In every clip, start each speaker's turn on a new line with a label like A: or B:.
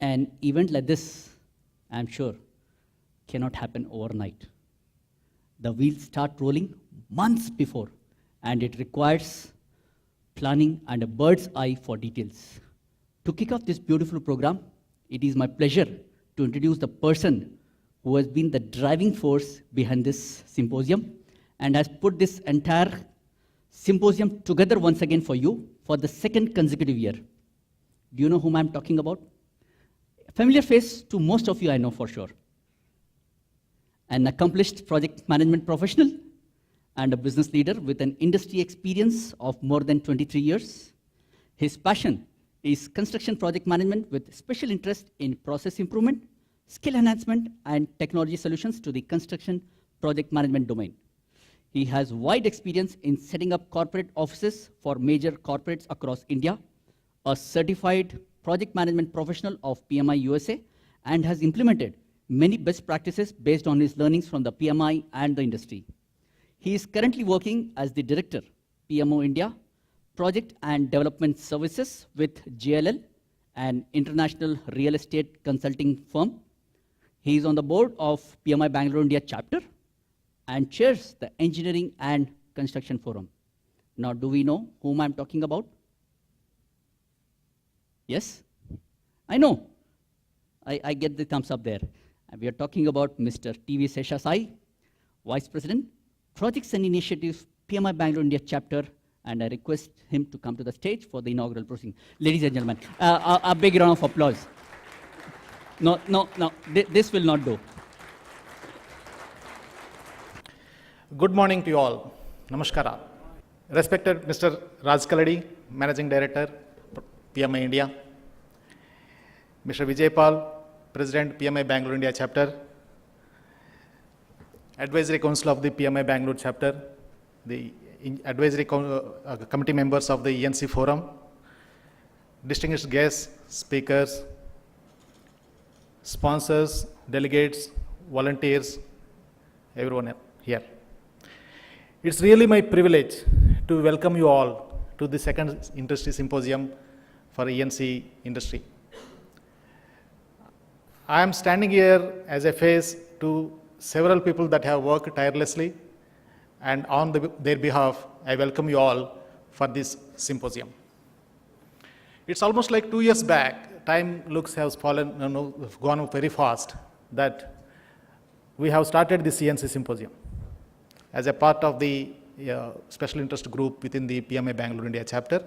A: An event like this, I'm sure, cannot happen overnight. The wheels start rolling months before, and it requires planning and a bird's eye for details. To kick off this beautiful program, it is my pleasure to introduce the person who has been the driving force behind this symposium and has put this entire symposium together once again for you for the second consecutive year. Do you know whom I'm talking about? A familiar face to most of you, I know for sure. An accomplished project management professional and a business leader with an industry experience of more than 23 years. His passion is construction project management with special interest in process improvement, skill enhancement, and technology solutions to the construction project management domain. He has wide experience in setting up corporate offices for major corporates across India, a certified project management professional of PMI USA, and has implemented many best practices based on his learnings from the PMI and the industry. He is currently working as the Director, PMO India, Project and Development Services with JLL, an international real estate consulting firm. He is on the board of PMI Bangalore India chapter and chairs the Engineering and Construction Forum. Now, do we know whom I'm talking about? Yes? I know. I get the thumbs up there. We are talking about Mr. TV Sesha Sai, Vice President, Projects and Initiatives, PMI Bangalore India chapter, and I request him to come to the stage for the inaugural proceeding. Ladies and gentlemen, a big round of applause. No, this will not do.
B: Good morning to you all. Namaskara. Respected Mr. Raj Kaladi, Managing Director, PMI India. Mr. Vijay Pal, President, PMI Bangalore India chapter. Advisory Council of the PMI Bangalore chapter. The advisory committee members of the ENC Forum. Distinguished guests, speakers, sponsors, delegates, volunteers, everyone here. It's really my privilege to welcome you all to the second industry symposium for ENC industry. I am standing here as a face to several people that have worked tirelessly, and on their behalf, I welcome you all for this symposium. It's almost like 2 years back, time has gone up very fast, that we have started this ENC symposium as a part of the special interest group within the PMI Bangalore India chapter.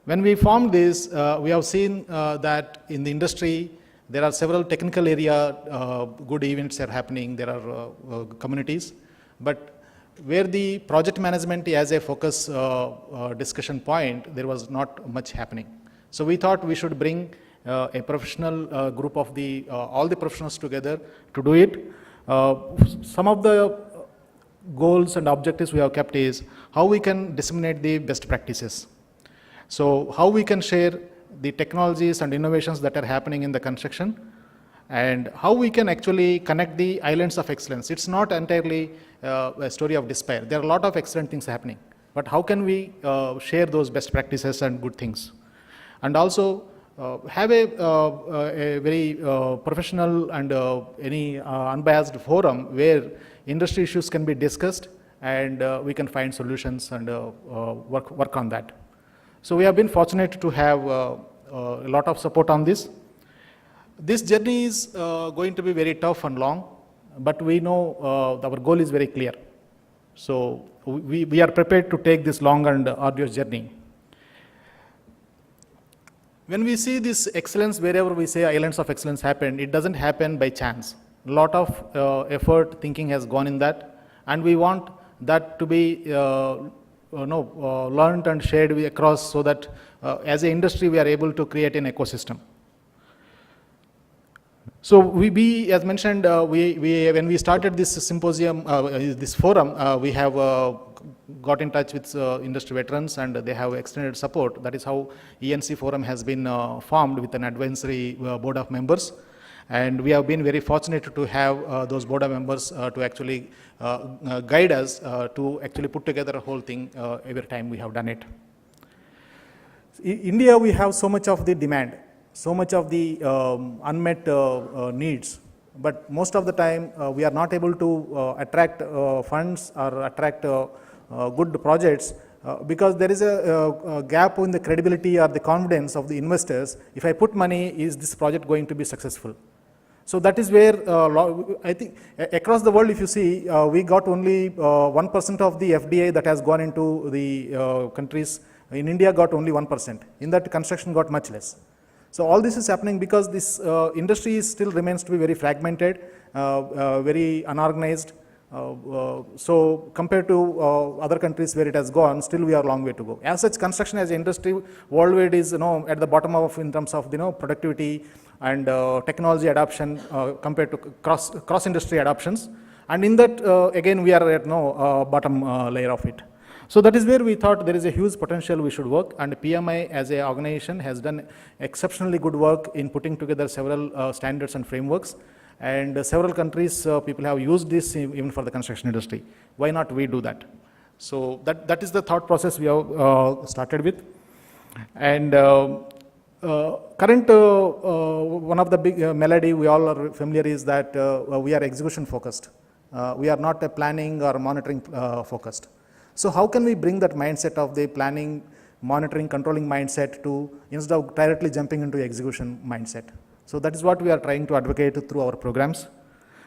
B: When we formed this, we have seen that in the industry, there are several technical area, good events are happening, there are communities, but where the project management as a focus discussion point, there was not much happening. So we thought we should bring a professional group of all the professionals together to do it. Some of the goals and objectives we have kept is how we can disseminate the best practices. So how we can share the technologies and innovations that are happening in the construction, and how we can actually connect the islands of excellence. It's not entirely a story of despair. There are a lot of excellent things happening, but how can we share those best practices and good things? And also have a very professional and any unbiased forum where industry issues can be discussed and we can find solutions and work on that. So we have been fortunate to have a lot of support on this. This journey is going to be very tough and long, but we know our goal is very clear. So we are prepared to take this long and arduous journey. When we see this excellence, wherever we say islands of excellence happen, it doesn't happen by chance. A lot of effort, thinking has gone in that, and we want that to be learned and shared across, so that as an industry we are able to create an ecosystem. So as mentioned, when we started this symposium, this forum, we have got in touch with industry veterans, and they have extended support. That is how ENC Forum has been formed with an advisory board of members. And we have been very fortunate to have those board of members to actually guide us to actually put together a whole thing every time we have done it. In India, we have so much of the demand. so much of the unmet needs, but most of the time we are not able to attract funds or attract good projects because there is a gap in the credibility or the confidence of the investors. If I put money, is this project going to be successful? So that is where I think across the world, if you see, we got only 1% of the FDI that has gone into the countries. In India, got only 1%. In that, construction got much less. So all this is happening because this industry still remains to be very fragmented, very unorganized. So compared to other countries where it has gone, still we are a long way to go. As such, construction as an industry worldwide is at the bottom of in terms of productivity and technology adoption compared to cross industry adoptions. And in that again we are at bottom layer of it. So that is where we thought there is a huge potential we should work, and PMI as an organization has done exceptionally good work in putting together several standards and frameworks, and several countries people have used this even for the construction industry. Why not we do that? So that is the thought process we have started with. And current one of the big melody we all are familiar is that we are execution focused. We are not a planning or monitoring focused. So how can we bring that mindset of the planning, monitoring, controlling mindset to instead of directly jumping into execution mindset? So that is what we are trying to advocate through our programs.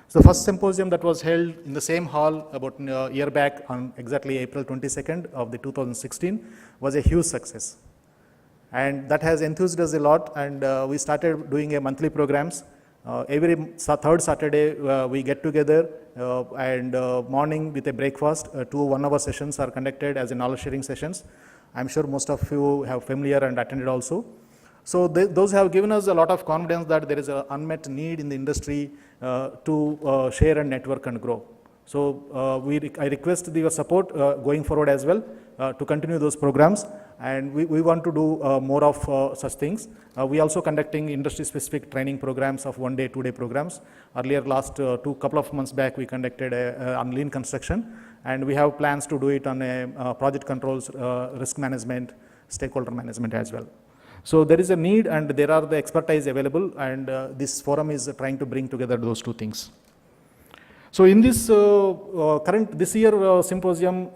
B: So the first symposium that was held in the same hall about a year back on exactly April 22nd of the 2016 was a huge success. And that has enthused us a lot, and we started doing a monthly programs. Every third Saturday we get together and morning with a breakfast, 2 1-hour sessions are conducted as a knowledge sharing sessions. I'm sure most of you have familiar and attended also. So those have given us a lot of confidence that there is an unmet need in the industry to share and network and grow. So I request your support going forward as well to continue those programs, and we want to do more of such things. We also conducting industry specific training programs of 1-day, 2-day programs. Earlier last couple of months back we conducted on lean construction, and we have plans to do it on a project controls, risk management, stakeholder management as well. So there is a need and there are the expertise available, and this forum is trying to bring together those two things. So in this this year symposium,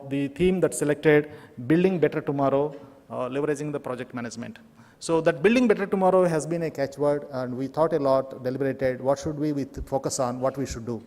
B: the theme that's selected, Building Better Tomorrow, leveraging the project management. So that Building Better Tomorrow has been a catchword, and we thought a lot, deliberated, what should we focus on, what we should do.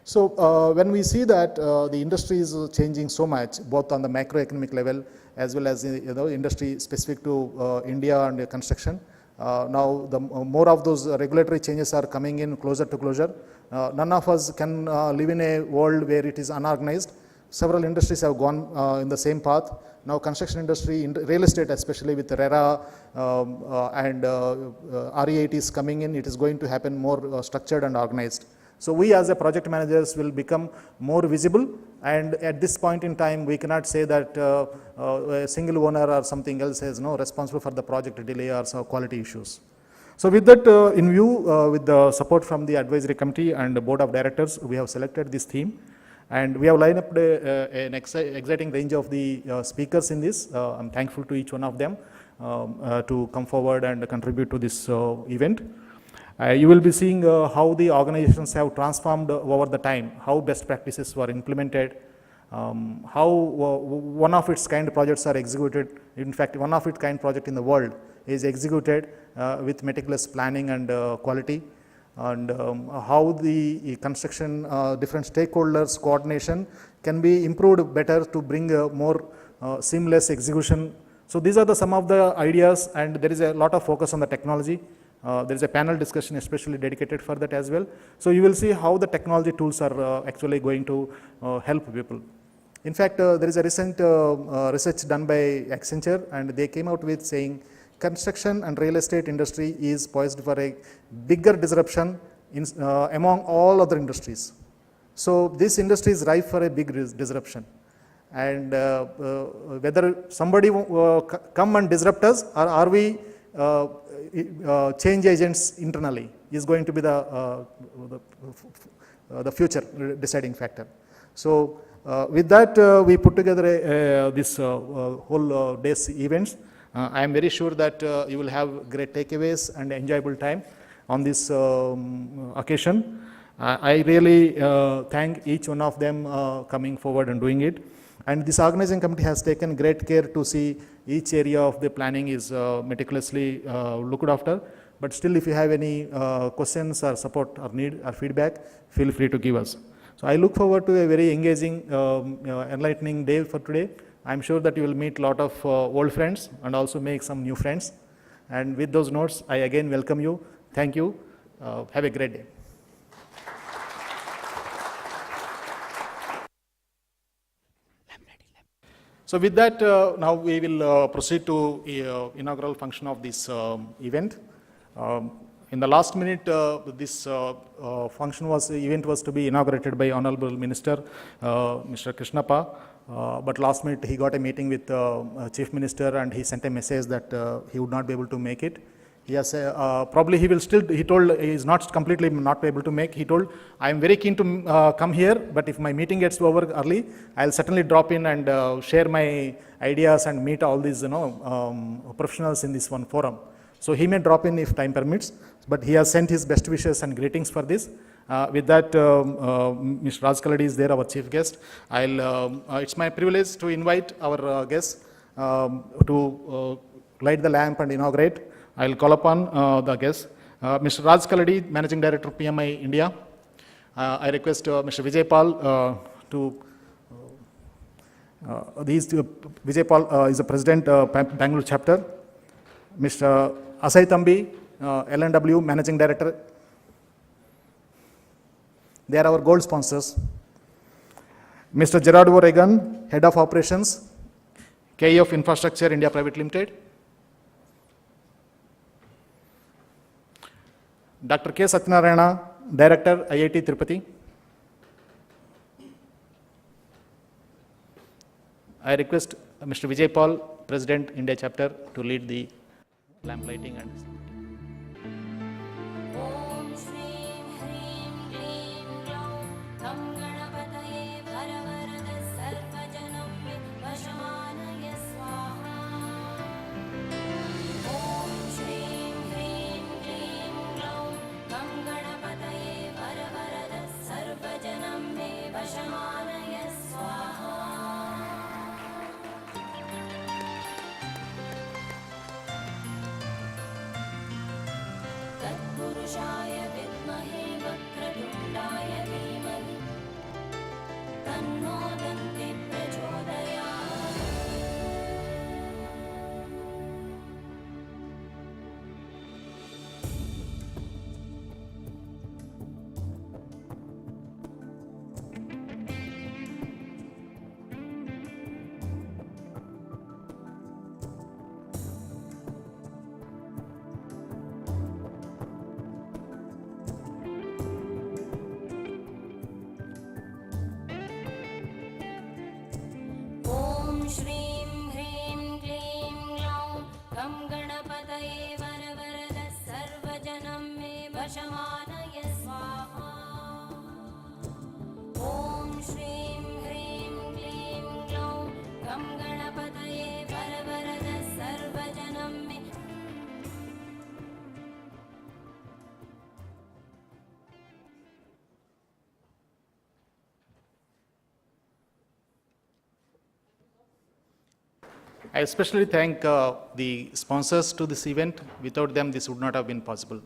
B: So when we see that the industry is changing so much, both on the macroeconomic level as well as industry specific to India and construction, now the more of those regulatory changes are coming in closer to closer. None of us can live in a world where it is unorganized. Several industries have gone in the same path. Now construction industry, real estate especially with RERA and REITs coming in, it is going to happen more structured and organized. So we as a project managers will become more visible, and at this point in time we cannot say that a single owner or something else is responsible for the project delay or quality issues. So with that in view, with the support from the advisory committee and the board of directors, we have selected this theme, and we have lined up an exciting range of the speakers in this. I'm thankful to each one of them to come forward and contribute to this event. You will be seeing how the organizations have transformed over the time, how best practices were implemented, how one of its kind projects are executed. In fact, one of its kind project in the world is executed with meticulous planning and quality, and how the construction different stakeholders coordination can be improved better to bring a more seamless execution. So these are some of the ideas, and there is a lot of focus on the technology. There is a panel discussion especially dedicated for that as well. So you will see how the technology tools are actually going to help people. In fact, there is a recent research done by Accenture, and they came out with saying construction and real estate industry is poised for a bigger disruption among all other industries. So this industry is ripe for a big disruption, and whether somebody come and disrupt us, or are we change agents internally, is going to be the future deciding factor. So with that we put together this whole day's events. I am very sure that you will have great takeaways and enjoyable time on this occasion. I really thank each one of them coming forward and doing it. And this organizing committee has taken great care to see each area of the planning is meticulously looked after. But still, if you have any questions or support or need or feedback, feel free to give us. So I look forward to a very engaging, enlightening day for today. I'm sure that you will meet a lot of old friends and also make some new friends. And with those notes, I again welcome you. Thank you. Have a great day. So with that, now we will proceed to inaugural function of this event. In the last minute, this event was to be inaugurated by Honorable Minister, Mr. Krishnappa. But last minute he got a meeting with Chief Minister and he sent a message that he would not be able to make it. He has probably he will still, he told he is not completely not able to make. He told, I am very keen to come here, but if my meeting gets over early, I'll certainly drop in and share my ideas and meet all these professionals in this one forum. So he may drop in if time permits, but he has sent his best wishes and greetings for this. With that, Mr. Raj Kaladi is there, our chief guest. It's my privilege to invite our guests to light the lamp and inaugurate. I'll call upon the guests. Mr. Raj Kaladi, Managing Director, PMI India. I request Mr. Vijay Pal Vijay Pal is the President, Bangalore chapter. Mr. Asai Thambi, L&W Managing Director. They are our gold sponsors. Mr. Gerardo Regan, Head of Operations, KEF Infrastructure India Private Limited. Dr. K. Satyanarayana, Director, IIT Tirupati. I request Mr. Vijay Pal, President, India Chapter, to lead the lamp lighting and I especially thank the sponsors to this event. Without them, this would not have been possible.